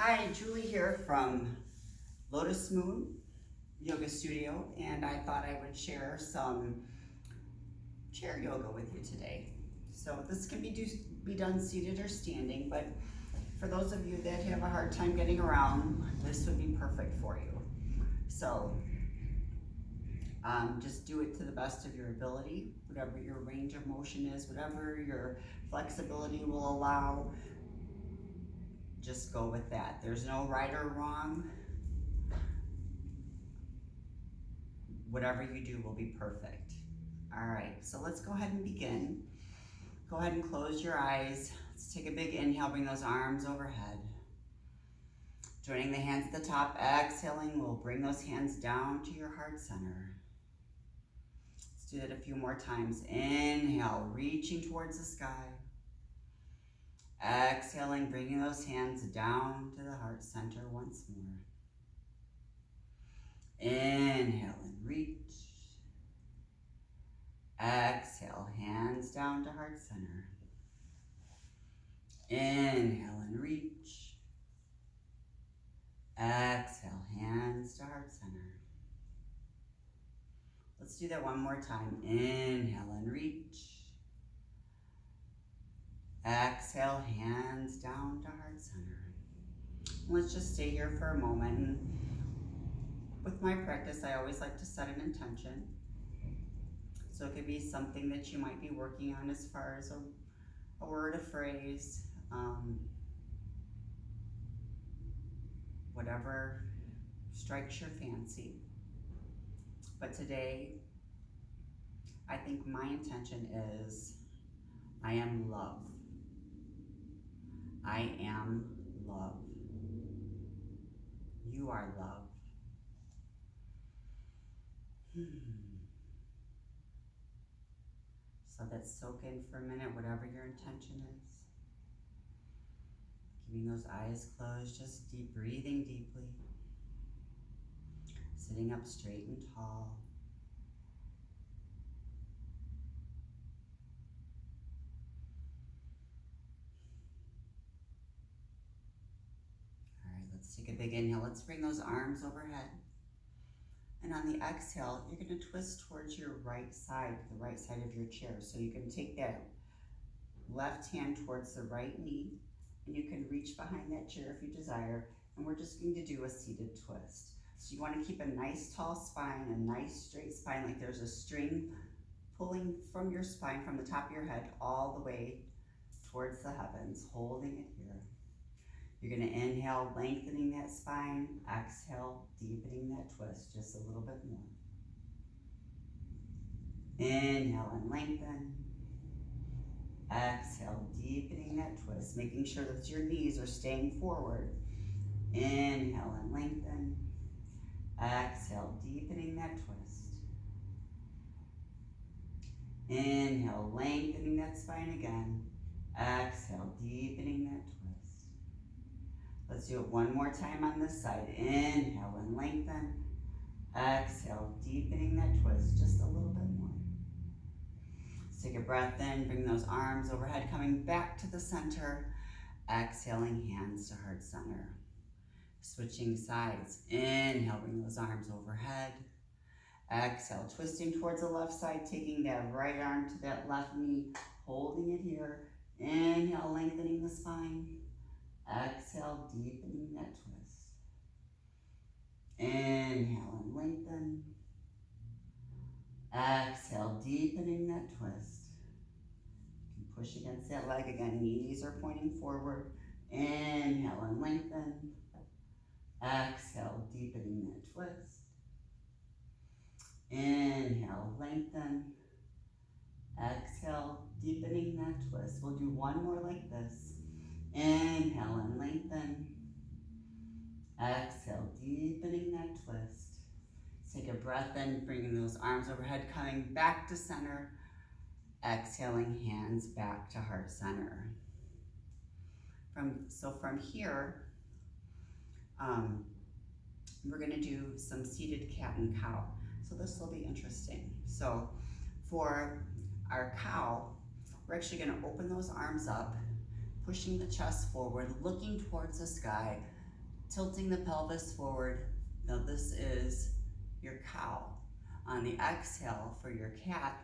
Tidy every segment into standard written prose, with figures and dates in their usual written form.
Hi, Julie here from Lotus Moon Yoga Studio, and I thought I would share some chair yoga with you today. So this can be done seated or standing, but for those of you that have a hard time getting around, this would be perfect for you. So just do it to the best of your ability, whatever your range of motion is, whatever your flexibility will allow. Just go with that. There's no right or wrong. Whatever you do will be perfect. All right, so let's go ahead and begin. Go ahead and close your eyes. Let's take a big inhale, bring those arms overhead. Joining the hands at the top, exhaling, we'll bring those hands down to your heart center. Let's do that a few more times. Inhale, reaching towards the sky. Exhaling, bringing those hands down to the heart center once more. Inhale and reach. Exhale, hands down to heart center. Inhale and reach. Exhale, hands to heart center. Let's do that one more time. Inhale and reach. Exhale, hands down to heart center. Let's just stay here for a moment. And with my practice, I always like to set an intention. So it could be something that you might be working on as far as a word, a phrase, whatever strikes your fancy. But today, I think my intention is, I am love. I am love. You are love. So let's soak in for a minute, whatever your intention is. Keeping those eyes closed, just deep breathing deeply. Sitting up straight and tall. All right, let's take a big inhale. Let's bring those arms overhead. And on the exhale, you're going to twist towards your right side, the right side of your chair. So you can take that left hand towards the right knee, and you can reach behind that chair if you desire. And we're just going to do a seated twist. So you want to keep a nice tall spine, a nice straight spine, like there's a string pulling from your spine, from the top of your head, all the way towards the heavens, holding it here. You're going to inhale, lengthening that spine. Exhale, deepening that twist just a little bit more. Inhale and lengthen. Exhale, deepening that twist, making sure that your knees are staying forward. Inhale and lengthen. Exhale, deepening that twist. Inhale, lengthening that spine again. Exhale, deepening that twist. Let's do it one more time on this side. Inhale and lengthen. Exhale, deepening that twist just a little bit more. Let's take a breath in, bring those arms overhead, coming back to the center. Exhaling, hands to heart center. Switching sides. Inhale, bring those arms overhead. Exhale, twisting towards the left side, taking that right arm to that left knee, holding it here. Inhale, lengthening the spine. Exhale, deepening that twist. Inhale and lengthen. Exhale, deepening that twist. You can push against that leg again. Knees are pointing forward. Inhale and lengthen. Exhale, deepening that twist. Inhale, lengthen. Exhale, deepening that twist. We'll do one more like this. Inhale and lengthen. Exhale, deepening that twist. Take a breath in, bringing those arms overhead, coming back to center. Exhaling, hands back to heart center. From here, we're going to do some seated cat and cow. So this will be interesting. So for our cow, we're actually going to open those arms up, pushing the chest forward, looking towards the sky, tilting the pelvis forward. Now this is your cow. On the exhale for your cat,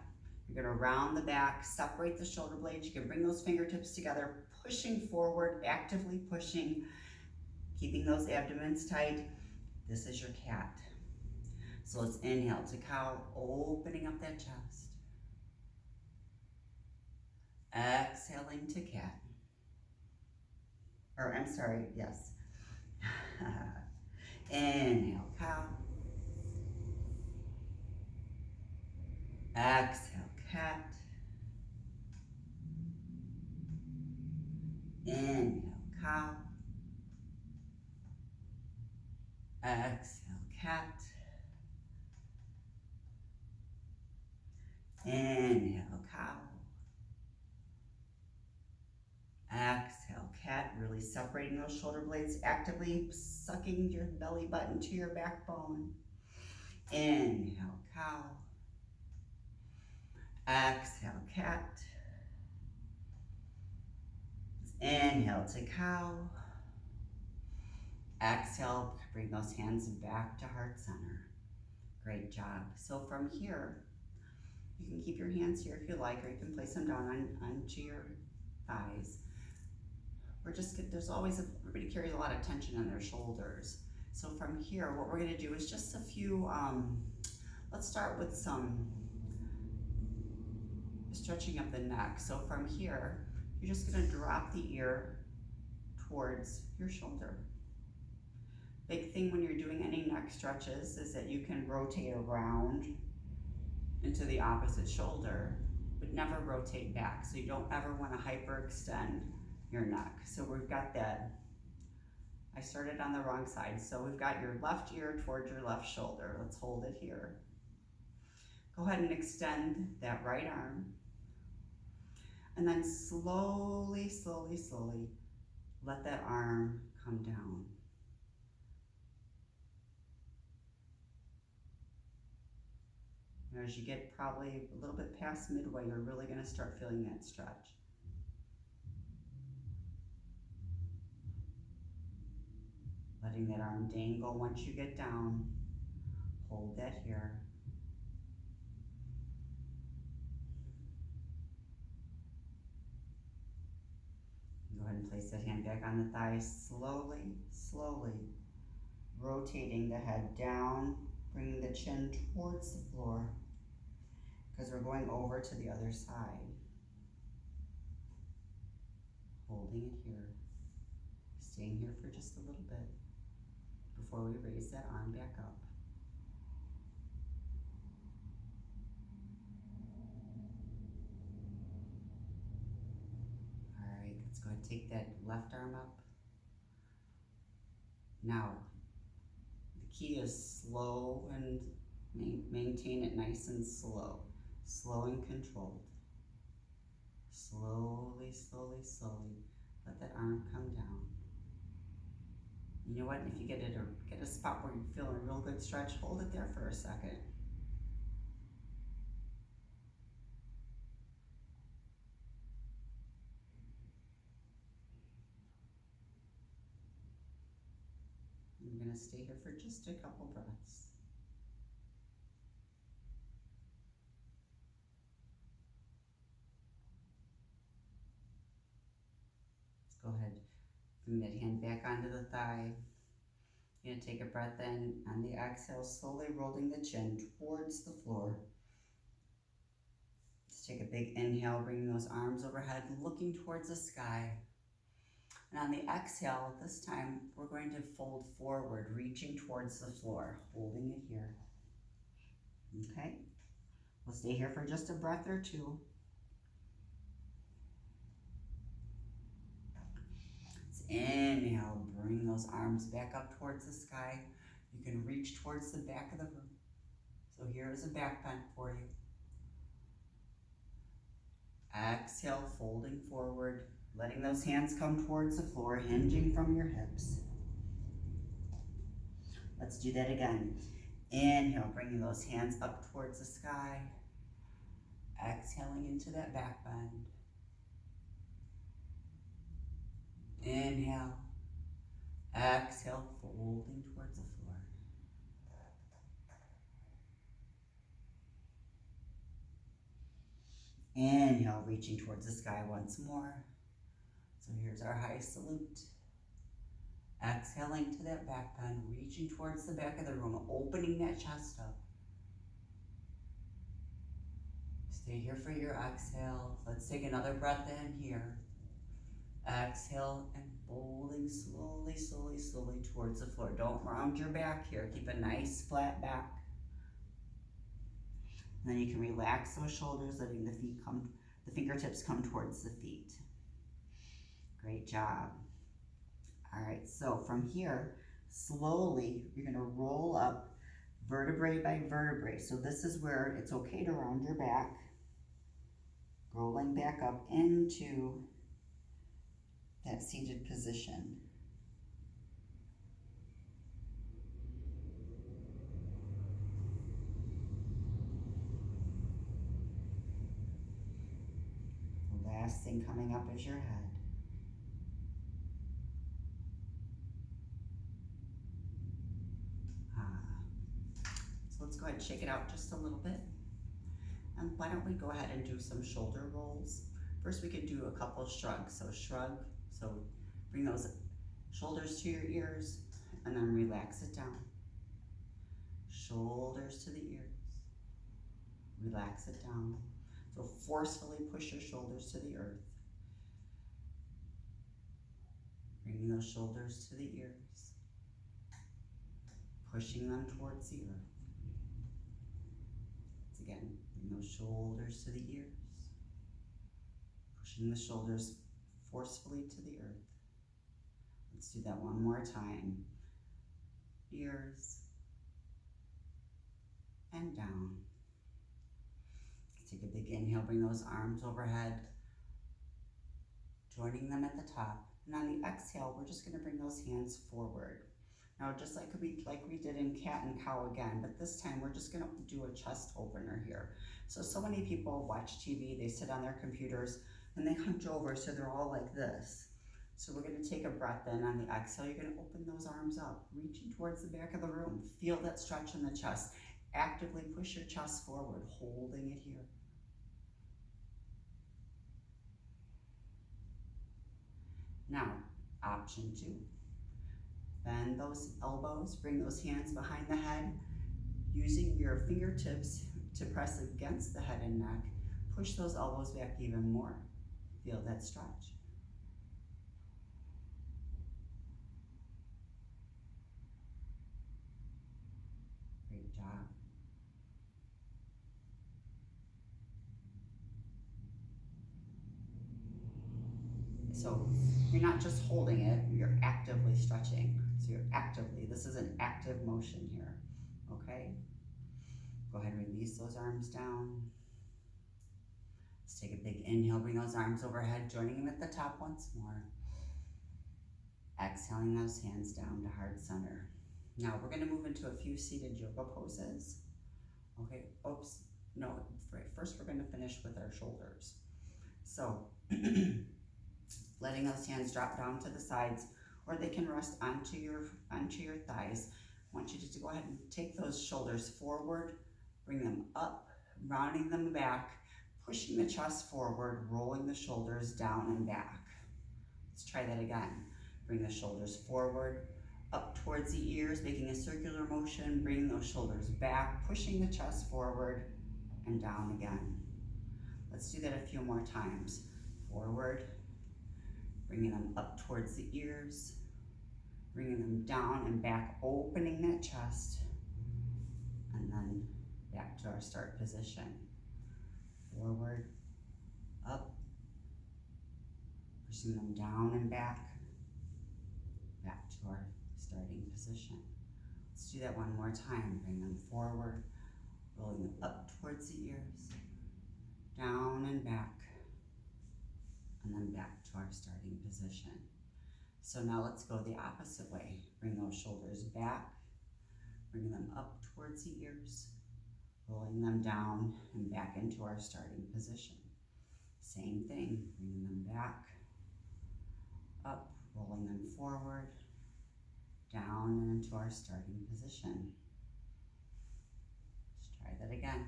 you're gonna round the back, separate the shoulder blades. You can bring those fingertips together, pushing forward, actively pushing, keeping those abdomens tight. This is your cat. So let's inhale to cow, opening up that chest. Exhaling to cat. Or I'm sorry, yes. Inhale, cow. Exhale, cat. Inhale, cow. Exhale, cat. Inhale, cow. Exhale, cat. Really separating those shoulder blades, actively sucking your belly button to your backbone. Inhale, cow. Exhale, cat. Inhale to cow. Exhale, bring those hands back to heart center. Great job. So from here, you can keep your hands here if you like, or you can place them down onto your thighs. There's always, everybody carries a lot of tension in their shoulders. So from here, what we're gonna do is just a few, let's start with some stretching of the neck. So from here, you're just gonna drop the ear towards your shoulder. Big thing when you're doing any neck stretches is that you can rotate around into the opposite shoulder, but never rotate back. So you don't ever wanna hyperextend your neck. So we've got that, I started on the wrong side. So we've got your left ear towards your left shoulder. Let's hold it here. Go ahead and extend that right arm. And then slowly, slowly, slowly, let that arm come down. Now, as you get probably a little bit past midway, you're really gonna start feeling that stretch. Letting that arm dangle once you get down. Hold that here. Go ahead and place that hand back on the thigh. Slowly, slowly rotating the head down, bringing the chin towards the floor, because we're going over to the other side. Holding it here. Staying here for just a little bit before we raise that arm back up. All right, let's go ahead and take that left arm up. Now, the key is slow and maintain it nice and slow. Slow and controlled. Slowly, slowly, slowly, let that arm come down. You know what, if you get a spot where you feel a real good stretch, hold it there for a second. I'm gonna stay here for just a couple breaths. Let's go ahead, bring that hand back onto the thigh. You're gonna take a breath in. On the exhale, slowly rolling the chin towards the floor. Let's take a big inhale, bringing those arms overhead, looking towards the sky. And on the exhale, this time, we're going to fold forward, reaching towards the floor, holding it here. Okay? We'll stay here for just a breath or two. Let's inhale, bring those arms back up towards the sky. You can reach towards the back of the room. So here is a back bend for you. Exhale, folding forward, letting those hands come towards the floor, hinging from your hips. Let's do that again. Inhale, bringing those hands up towards the sky. Exhaling into that back bend. Inhale. Exhale, folding towards the floor. Inhale, reaching towards the sky once more. So here's our high salute. Exhaling to that back bend, reaching towards the back of the room, opening that chest up. Stay here for your exhale. Let's take another breath in here. Exhale and folding slowly, slowly, slowly towards the floor. Don't round your back here. Keep a nice flat back. And then you can relax those shoulders, letting the fingertips come towards the feet. Great job. All right, so from here, slowly, you're gonna roll up vertebrae by vertebrae. So this is where it's okay to round your back, rolling back up into that seated position. The last thing coming up is your head. So let's go ahead and shake it out just a little bit. And why don't we go ahead and do some shoulder rolls. First we could do a couple shrugs. So shrug, so bring those shoulders to your ears and then relax it down. Shoulders to the ears, relax it down. So forcefully push your shoulders to the earth. Bringing those shoulders to the ears, pushing them towards the earth. Once again, bring those shoulders to the ears, pushing the shoulders forcefully to the earth. Let's do that one more time. Ears and down. Take a big inhale, bring those arms overhead, joining them at the top. And on the exhale, we're just gonna bring those hands forward. Now, just like we did in cat and cow again, but this time we're just gonna do a chest opener here. So many people watch TV, they sit on their computers, and they hunch over, so they're all like this. So we're gonna take a breath in. On the exhale, you're gonna open those arms up, reaching towards the back of the room. Feel that stretch in the chest. Actively push your chest forward, holding it here. Now, option 2. Bend those elbows, bring those hands behind the head, using your fingertips to press against the head and neck. Push those elbows back even more. Feel that stretch. Great job. So you're not just holding it, you're actively stretching. So this is an active motion here, okay? Go ahead and release those arms down. Let's take a big inhale, bring those arms overhead, joining them at the top once more. Exhaling those hands down to heart center. Now we're gonna move into a few seated yoga poses. Okay, oops, no, first we're gonna finish with our shoulders. So, letting those hands drop down to the sides, or they can rest onto your thighs. I want you to go ahead and take those shoulders forward, bring them up, rounding them back, pushing the chest forward, rolling the shoulders down and back. Let's try that again. Bring the shoulders forward, up towards the ears, making a circular motion, bring those shoulders back, pushing the chest forward, and down again. Let's do that a few more times. Forward, bringing them up towards the ears, bringing them down and back, opening that chest, and then back to our start position. Forward, up, pushing them down and back to our starting position. Let's do that one more time. Bring them forward, rolling them up towards the ears, down and back, and then back to our starting position. So now let's go the opposite way. Bring those shoulders back, bring them up towards the ears, rolling them down and back into our starting position. Same thing, bringing them back, up, rolling them forward, down and into our starting position. Let's try that again.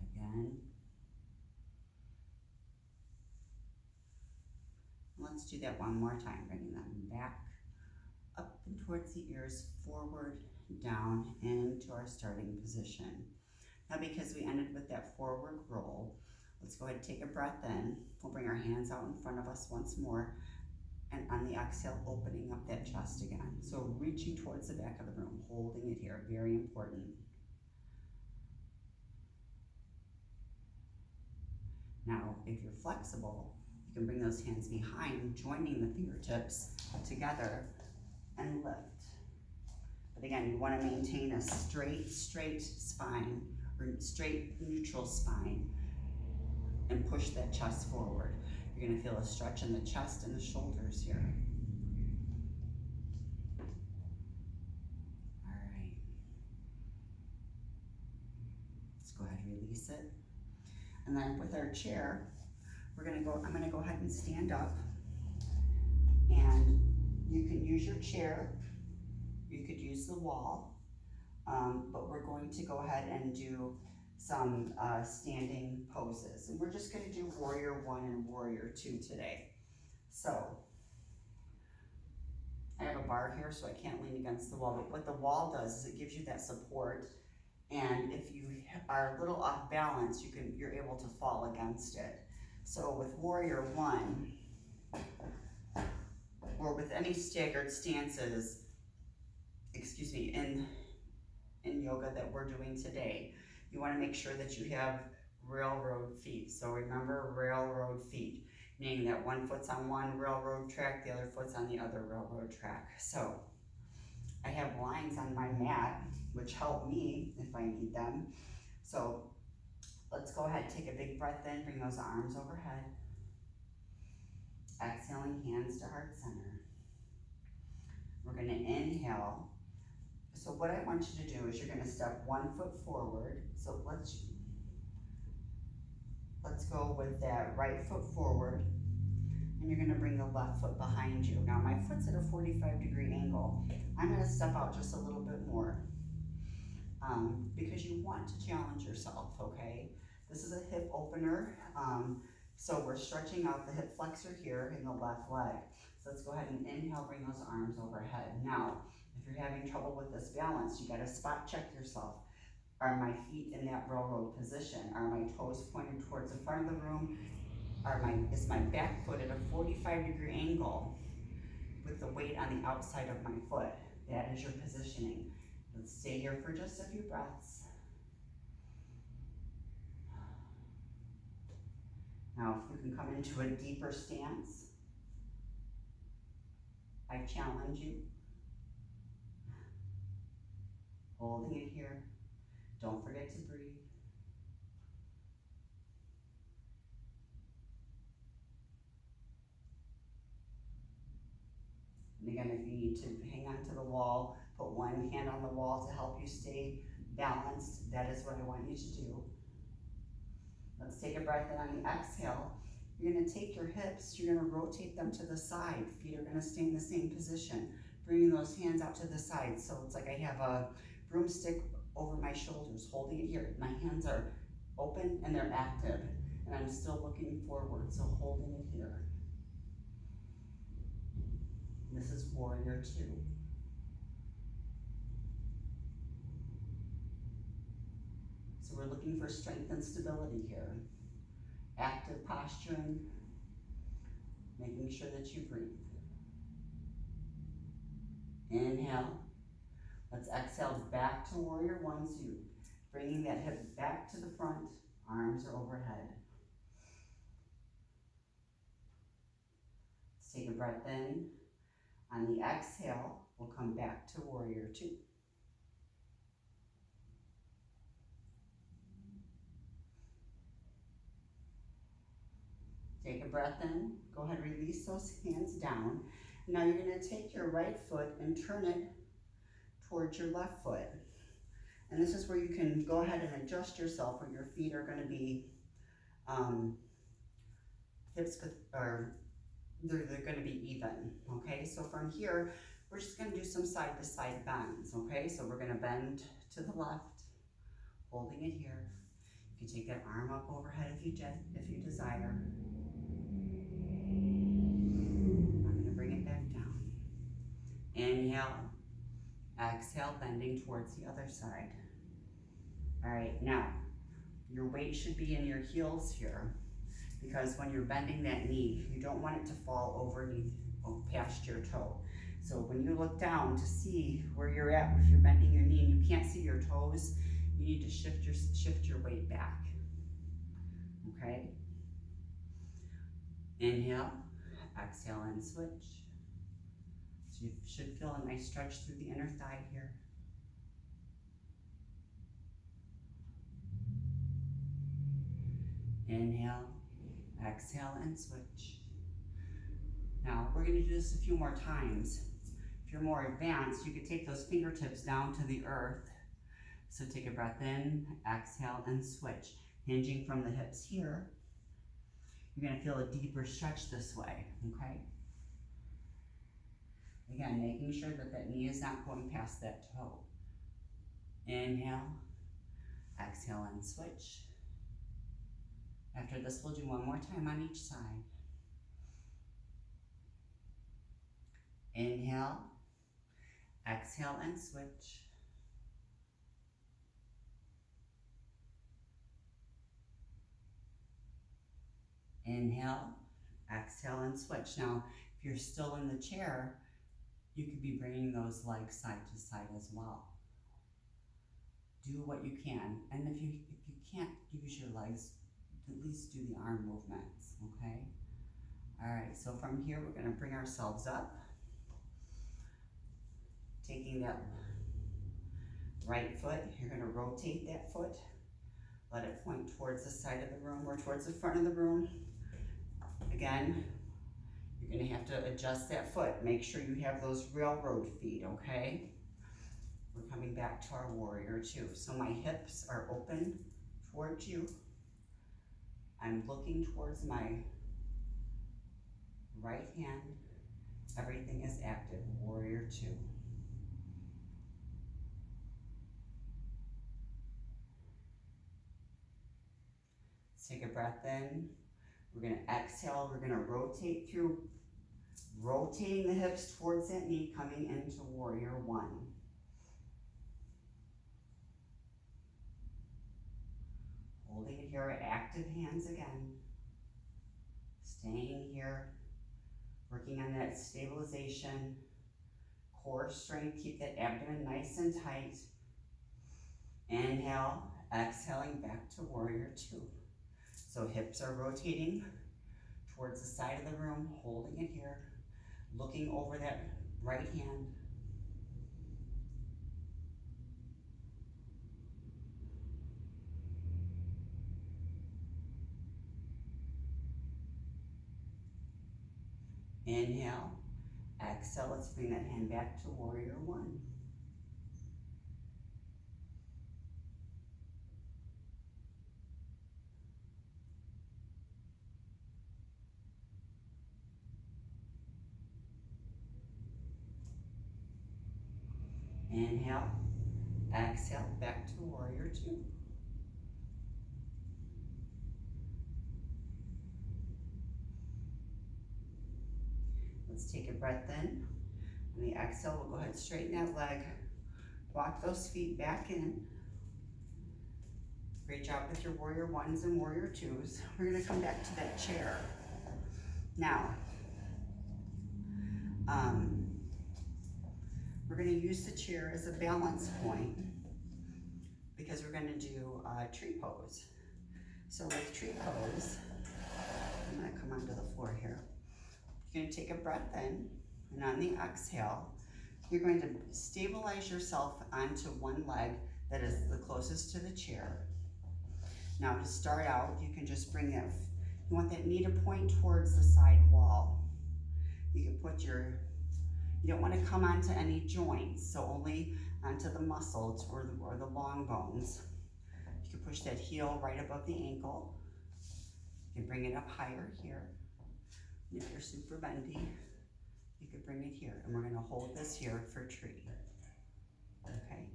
Again. Let's do that one more time, bringing them back, up and towards the ears, forward, down, into our starting position. Now, because we ended with that forward roll, let's go ahead and take a breath in. We'll bring our hands out in front of us once more, and on the exhale, opening up that chest again. So reaching towards the back of the room, holding it here, very important. Now, if you're flexible, you can bring those hands behind, joining the fingertips together and lift. But again, you want to maintain a straight spine, or straight neutral spine, and push that chest forward. You're going to feel a stretch in the chest and the shoulders here. All right. Let's go ahead and release it. And then with our chair, I'm going to go ahead and stand up, and you can use your chair, you could use the wall, but we're going to go ahead and do some standing poses. And we're just going to do Warrior 1 and Warrior 2 today. So, I have a bar here so I can't lean against the wall, but what the wall does is it gives you that support, and if you are a little off balance, you're able to fall against it. So with Warrior 1, or with any staggered stances, in yoga that we're doing today, you want to make sure that you have railroad feet. So remember, railroad feet, meaning that one foot's on one railroad track, the other foot's on the other railroad track. So I have lines on my mat, which help me if I need them. So let's go ahead, take a big breath in, bring those arms overhead. Exhaling, hands to heart center. We're going to inhale. So what I want you to do is you're going to step 1 foot forward. So let's go with that right foot forward, and you're going to bring the left foot behind you. Now my foot's at a 45-degree angle. I'm going to step out just a little bit more because you want to challenge yourself, okay? This is a hip opener. So we're stretching out the hip flexor here in the left leg. So let's go ahead and inhale, bring those arms overhead. Now, if you're having trouble with this balance, you gotta spot check yourself. Are my feet in that railroad position? Are my toes pointed towards the front of the room? Is my back foot at a 45-degree angle with the weight on the outside of my foot? That is your positioning. Let's stay here for just a few breaths. Now, if you can come into a deeper stance, I challenge you. Holding it here. Don't forget to breathe. And again, if you need to hang on to the wall, put one hand on the wall to help you stay balanced. That is what I want you to do. Let's take a breath in on the exhale. You're going to take your hips, you're going to rotate them to the side. Feet are going to stay in the same position. Bringing those hands out to the side. So it's like I have a broomstick over my shoulders, holding it here. My hands are open and they're active. And I'm still looking forward, so holding it here. This is Warrior 2. So we're looking for strength and stability here. Active posturing, making sure that you breathe. Inhale. Let's exhale back to Warrior 1. So you're bringing that hip back to the front, arms are overhead. Let's take a breath in. On the exhale, we'll come back to Warrior 2. Take a breath in, go ahead and release those hands down. Now you're going to take your right foot and turn it towards your left foot. And this is where you can go ahead and adjust yourself where your feet are going to be hips they're gonna be even, okay? So from here, we're just gonna do some side to side bends, okay? So we're gonna bend to the left, holding it here. You can take that arm up overhead if you desire. I'm gonna bring it back down. Inhale, exhale, bending towards the other side. All right, now, your weight should be in your heels here, because when you're bending that knee, you don't want it to fall past your toe. So when you look down to see where you're at, if you're bending your knee and you can't see your toes, you need to shift your weight back, okay? Inhale, exhale, and switch. So you should feel a nice stretch through the inner thigh here. Inhale, exhale, and switch. Now, we're gonna do this a few more times. If you're more advanced, you could take those fingertips down to the earth. So take a breath in, exhale, and switch. Hinging from the hips here. You're gonna feel a deeper stretch this way, okay? Again, making sure that that knee is not going past that toe. Inhale, exhale, and switch. After this, we'll do one more time on each side. Inhale, exhale, and switch. Inhale, exhale, and switch. Now, if you're still in the chair, you could be bringing those legs side to side as well. Do what you can, and if you can't use your legs, at least do the arm movements, okay? All right, so from here, we're gonna bring ourselves up, taking that right foot, you're gonna rotate that foot, let it point towards the side of the room or towards the front of the room. Again, you're gonna have to adjust that foot. Make sure you have those railroad feet, okay? We're coming back to our warrior two. So my hips are open towards you. I'm looking towards my right hand. Everything is active, warrior two. Let's take a breath in. We're gonna exhale, we're gonna rotate through, rotating the hips towards that knee, coming into warrior one. Holding it here, active hands again. Staying here, working on that stabilization, core strength, keep that abdomen nice and tight. Inhale, exhaling back to warrior two. So hips are rotating towards the side of the room, holding it here, looking over that right hand. Inhale, exhale, let's bring that hand back to warrior one. Inhale, exhale, back to warrior two. Let's take a breath in. On the exhale, we'll go ahead and straighten that leg. Walk those feet back in. Great job with your warrior ones and warrior twos. We're gonna come back to that chair. Now, we're gonna use the chair as a balance point because we're gonna do a tree pose. So with tree pose, I'm gonna come onto the floor here. You're gonna take a breath in, and on the exhale, you're going to stabilize yourself onto one leg that is the closest to the chair. Now to start out, you can just bring that, you want that knee to point towards the side wall. You can put you don't want to come onto any joints, so only onto the muscles or the long bones. You can push that heel right above the ankle. You can bring it up higher here. If you're super bendy, you could bring it here, and we're gonna hold this here for tree, okay?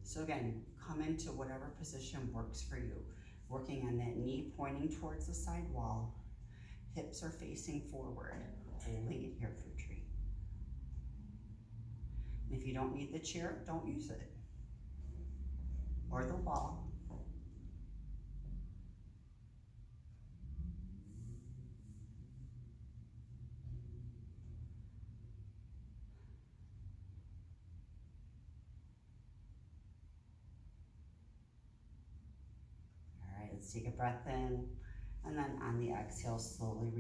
So again, come into whatever position works for you. Working on that knee pointing towards the side wall, hips are facing forward, holding it here for tree. And if you don't need the chair, don't use it, or the wall. Let's take a breath in, and then on the exhale, slowly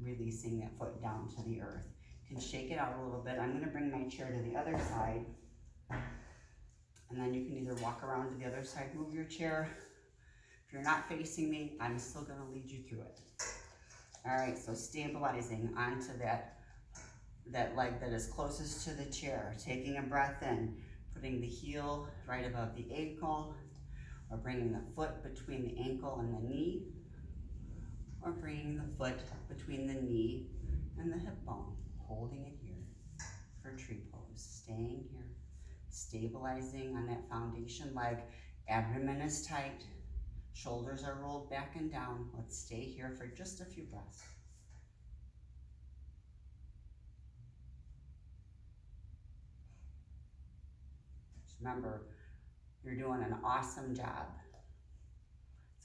releasing that foot down to the earth. You can shake it out a little bit. I'm gonna bring my chair to the other side, and then you can either walk around to the other side, move your chair. If you're not facing me, I'm still gonna lead you through it. All right, so stabilizing onto that leg that is closest to the chair, taking a breath in, putting the heel right above the ankle, or bringing the foot between the ankle and the knee, or bringing the foot between the knee and the hip bone, holding it here for tree pose, staying here, stabilizing on that foundation leg, abdomen is tight, shoulders are rolled back and down. Let's stay here for just a few breaths. Just remember, you're doing an awesome job.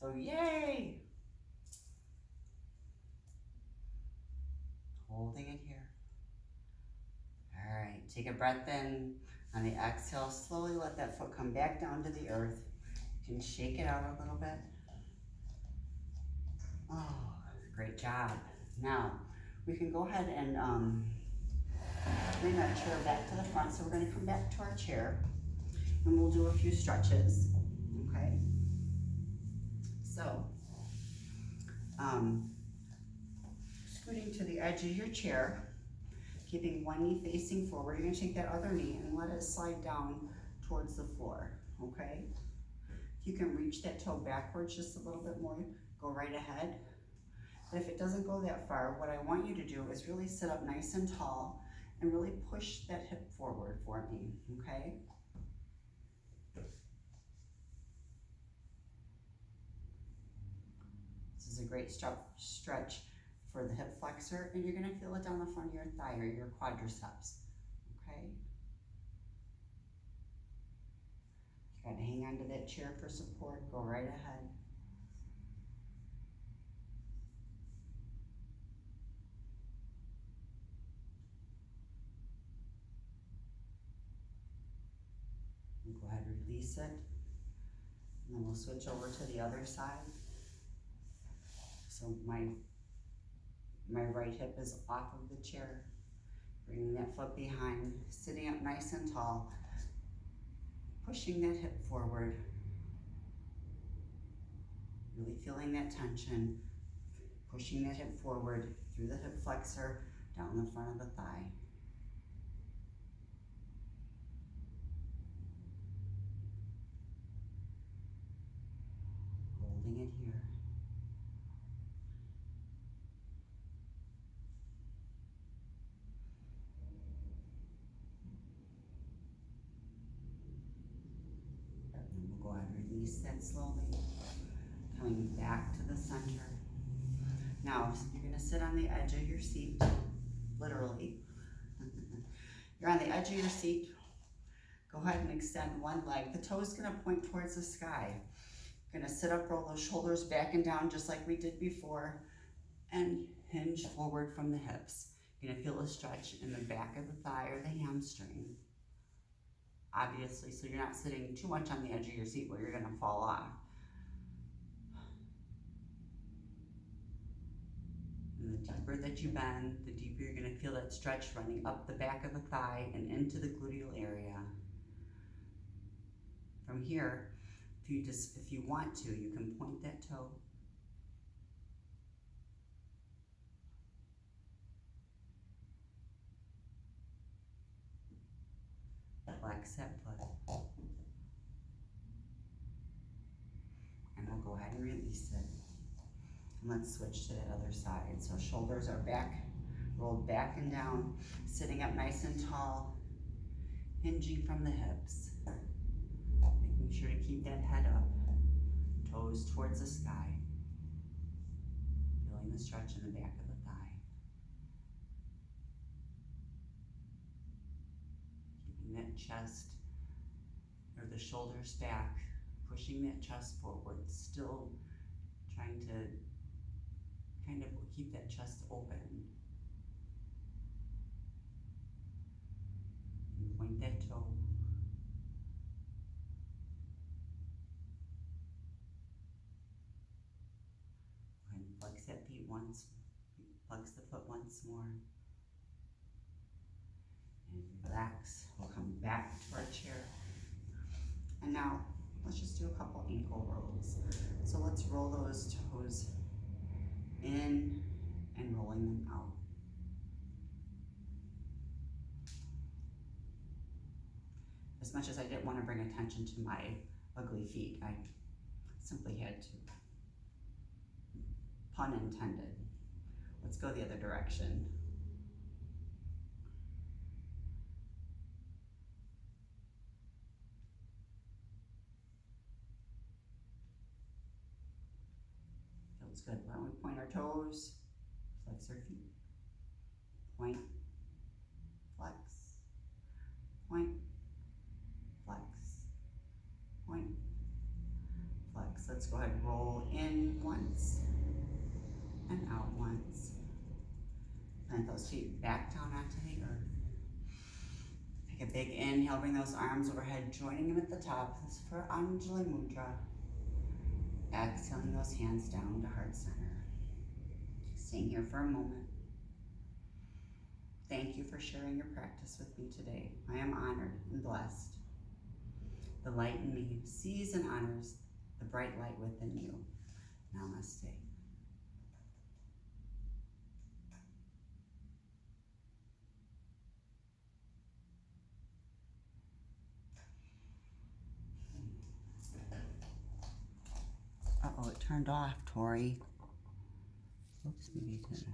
So yay! Holding it here. All right, take a breath in. On the exhale, slowly let that foot come back down to the earth. You can shake it out a little bit. Oh, great job. Now, we can go ahead and bring that chair back to the front. So we're gonna come back to our chair, and we'll do a few stretches, okay? So, scooting to the edge of your chair, keeping one knee facing forward, you're gonna take that other knee and let it slide down towards the floor, okay? If you can reach that toe backwards just a little bit more, go right ahead. But if it doesn't go that far, what I want you to do is really sit up nice and tall and really push that hip forward for me, okay? This is a great stretch for the hip flexor, and you're gonna feel it down the front of your thigh or your quadriceps, okay? You gotta hang on to that chair for support, go right ahead. And go ahead and release it, and then we'll switch over to the other side. So my right hip is off of the chair, bringing that foot behind, sitting up nice and tall, pushing that hip forward, really feeling that tension, pushing that hip forward through the hip flexor, down the front of the thigh. Holding it here. Go ahead and release that slowly, coming back to the center. Now, you're gonna sit on the edge of your seat, literally. You're on the edge of your seat. Go ahead and extend one leg. The toe is gonna point towards the sky. You're gonna sit up, roll those shoulders back and down just like we did before, and hinge forward from the hips. You're gonna feel a stretch in the back of the thigh or the hamstring. Obviously, so you're not sitting too much on the edge of your seat where you're gonna fall off. And the deeper that you bend, the deeper you're gonna feel that stretch running up the back of the thigh and into the gluteal area. From here, if you want to, you can point that toe. Flex that foot. And we'll go ahead and release it. Let's switch to that other side. So shoulders are back, rolled back and down, sitting up nice and tall, hinging from the hips. Making sure to keep that head up, toes towards the sky. Feeling the stretch in the back of the thigh. Keeping that chest or the shoulders back, pushing that chest forward, still trying to kind of keep that chest open. And point that toe. And flex that feet once, flex the foot once more. And relax. We'll come back to our chair. And now, let's just do a couple ankle rolls. So let's roll those toes in and rolling them out. As much as I didn't want to bring attention to my ugly feet, I simply had to. Pun intended. Let's go the other direction. Feels good. Why don't we point our toes, flex our feet. Point, flex, point, flex, point, flex. Let's go ahead and roll in once and out once. Plant those feet back down onto the earth. Take a big inhale, bring those arms overhead, joining them at the top. This is for Anjali Mudra. Exhaling those hands down to heart center. Staying here for a moment. Thank you for sharing your practice with me today. I am honored and blessed. The light in me sees and honors the bright light within you. Namaste. Uh-oh, it turned off, Tori. Oops, maybe it didn't.